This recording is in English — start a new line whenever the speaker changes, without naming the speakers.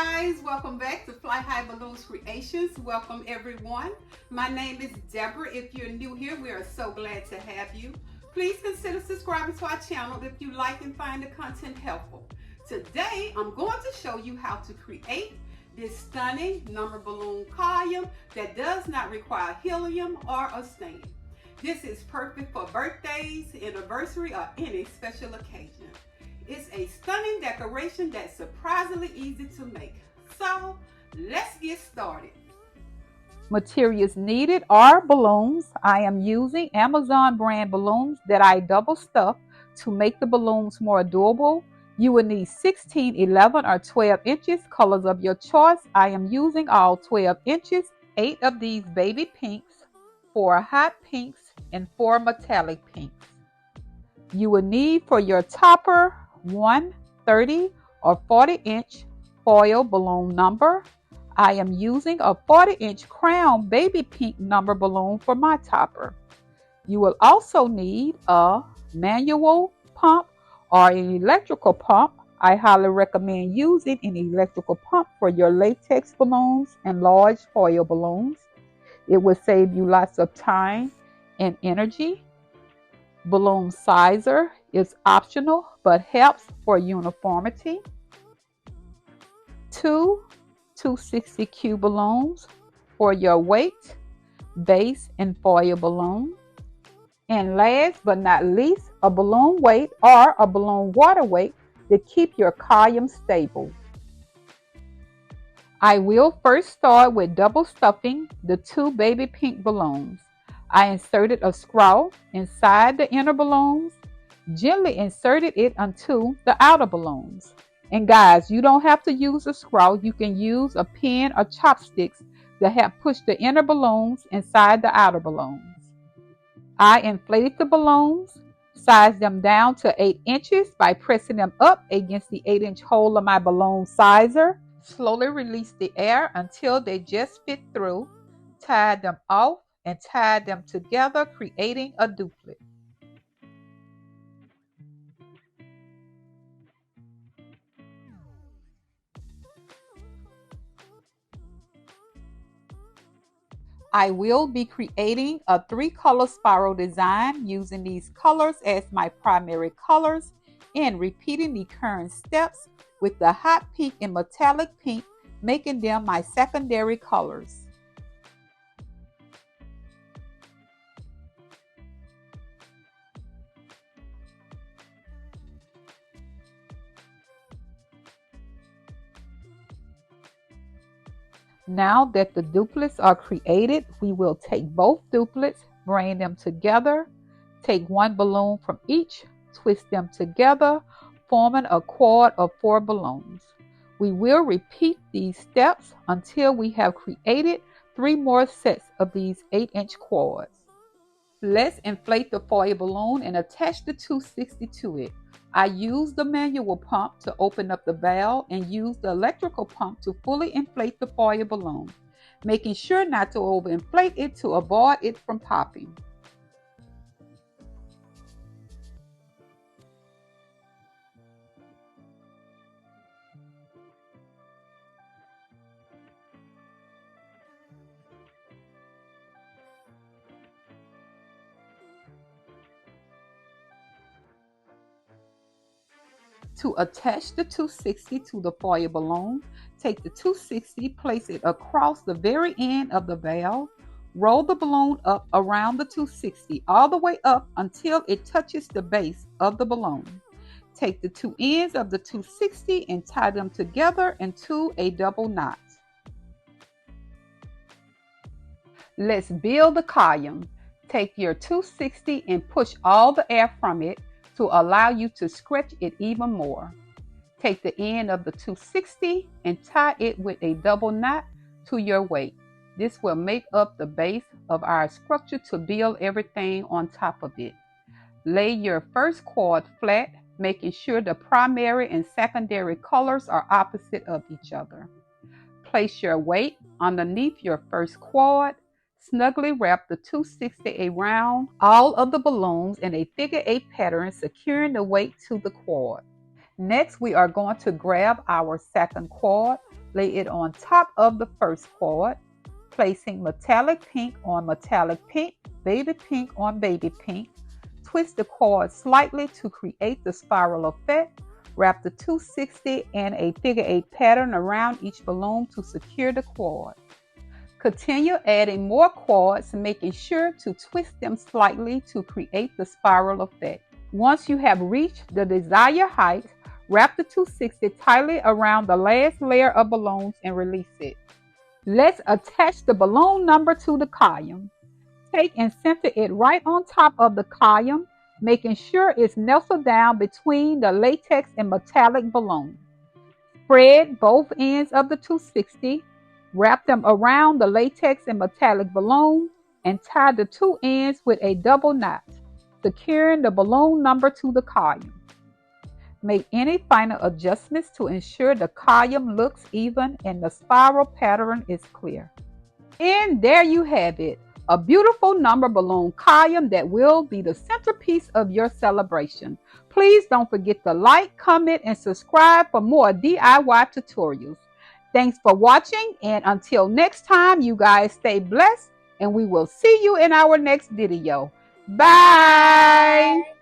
guys, welcome back to Fly High Balloons Creations. Welcome everyone. My name is Deborah. If you're new here, we are so glad to have you. Please consider subscribing to our channel if you like and find the content helpful. Today, I'm going to show you how to create this stunning number balloon column that does not require helium or a stand. This is perfect for birthdays, anniversary, or any special occasion. It's a stunning decoration that's surprisingly easy to make. So let's get started.
Materials needed are balloons. I am using Amazon brand balloons that I double stuff to make the balloons more adorable. You will need 16, 11, or 12 inches, colors of your choice. I am using all 12 inches, 8 of these baby pinks, 4 hot pinks, and 4 metallic pinks. You will need for your topper 1 30 or 40 inch foil balloon number. I am using a 40-inch crown baby pink number balloon for my topper. You will also need a manual pump or an electrical pump. I highly recommend using an electrical pump for your latex balloons and large foil balloons. It will save you lots of time and energy. Balloon sizer is optional but helps for uniformity. 2 260Q balloons for your weight, base, and foil balloon. And last but not least, a balloon weight or a balloon water weight to keep your column stable. I will first start with double stuffing the 2 baby pink balloons. I inserted a screw inside the inner balloons, gently inserted it onto the outer balloons. And guys, you don't have to use a screw. You can use a pin or chopsticks to help push the inner balloons inside the outer balloons. I inflated the balloons, sized them down to 8 inches by pressing them up against the 8-inch hole of my balloon sizer. Slowly release the air until they just fit through. Tied them off and tied them together, creating a duplet. I will be creating a 3-color spiral design using these colors as my primary colors and repeating the current steps with the hot pink and metallic pink, making them my secondary colors. Now that the duplets are created, we will take both duplets, bring them together, take 1 balloon from each, twist them together, forming a quad of 4 balloons. We will repeat these steps until we have created 3 more sets of these 8-inch quads. Let's inflate the foil balloon and attach the 260 to it. I used the manual pump to open up the valve and used the electrical pump to fully inflate the foil balloon, making sure not to overinflate it to avoid it from popping. To attach the 260 to the foil balloon, take the 260, place it across the very end of the valve, roll the balloon up around the 260 all the way up until it touches the base of the balloon. Take the 2 ends of the 260 and tie them together into a double knot. Let's build the column. Take your 260 and push all the air from it to allow you to stretch it even more. Take the end of the 260 and tie it with a double knot to your weight. This will make up the base of our structure to build everything on top of it. Lay your first quad flat, making sure the primary and secondary colors are opposite of each other. Place your weight underneath your first quad. Snugly wrap the 260 around all of the balloons in a figure 8 pattern, securing the weight to the quad. Next, we are going to grab our second quad, Lay it on top of the first cord, placing metallic pink on metallic pink, baby pink on baby pink. Twist the cord slightly to create the spiral effect. Wrap the 260 in a figure 8 pattern around each balloon to secure the cord. Continue adding more cords, making sure to twist them slightly to create the spiral effect. Once you have reached the desired height, wrap the 260 tightly around the last layer of balloons and release it. Let's attach the balloon number to the column. Take and center it right on top of the column, making sure it's nestled down between the latex and metallic balloon. Spread both ends of the 260, wrap them around the latex and metallic balloon, and tie the two ends with a double knot, securing the balloon number to the column. Make any final adjustments to ensure the column looks even and the spiral pattern is clear. And there you have it, a beautiful number balloon column that will be the centerpiece of your celebration. Please don't forget to like, comment, and subscribe for more DIY tutorials. Thanks for watching, and until next time, you guys stay blessed, and we will see you in our next video. Bye!